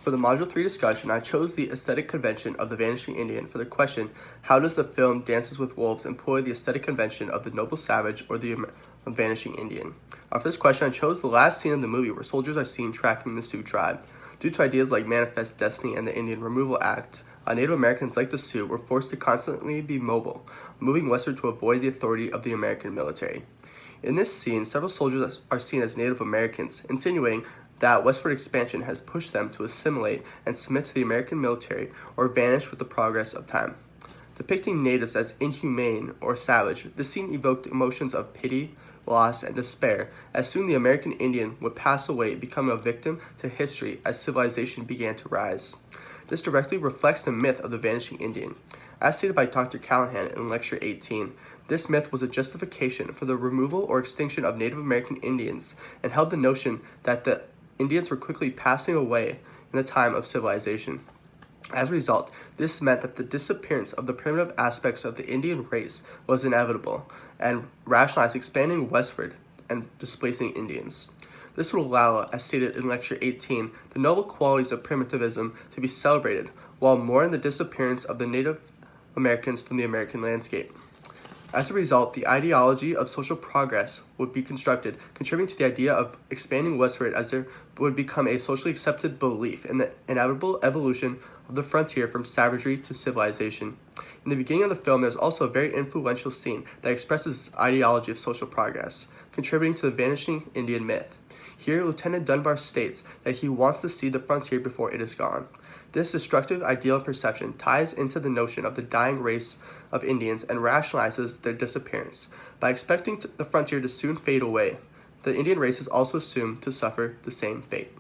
For the Module 3 discussion, I chose the aesthetic convention of the Vanishing Indian for the question, how does the film Dances with Wolves employ the aesthetic convention of the noble savage or the Vanishing Indian? For this question, I chose the last scene of the movie where soldiers are seen tracking the Sioux tribe. Due to ideas like Manifest Destiny and the Indian Removal Act, Native Americans like the Sioux were forced to constantly be mobile, moving westward to avoid the authority of the American military. In this scene, several soldiers are seen as Native Americans, insinuating that westward expansion has pushed them to assimilate and submit to the American military or vanish with the progress of time. Depicting natives as inhumane or savage, the scene evoked emotions of pity, loss, and despair, as soon the American Indian would pass away, becoming a victim to history as civilization began to rise. This directly reflects the myth of the Vanishing Indian. As stated by Dr. Callahan in Lecture 18, this myth was a justification for the removal or extinction of Native American Indians and held the notion that the Indians were quickly passing away in the time of civilization. As a result, this meant that the disappearance of the primitive aspects of the Indian race was inevitable and rationalized expanding westward and displacing Indians. This would allow, as stated in Lecture 18, the noble qualities of primitivism to be celebrated while mourning the disappearance of the Native Americans from the American landscape. As a result, the ideology of social progress would be constructed, contributing to the idea of expanding westward as there would become a socially accepted belief in the inevitable evolution of the frontier from savagery to civilization. In the beginning of the film, there's also a very influential scene that expresses this ideology of social progress, contributing to the Vanishing Indian myth. Here, Lieutenant Dunbar states that he wants to see the frontier before it is gone. This destructive ideal and perception ties into the notion of the dying race of Indians and rationalizes their disappearance. By expecting the frontier to soon fade away, the Indian race is also assumed to suffer the same fate.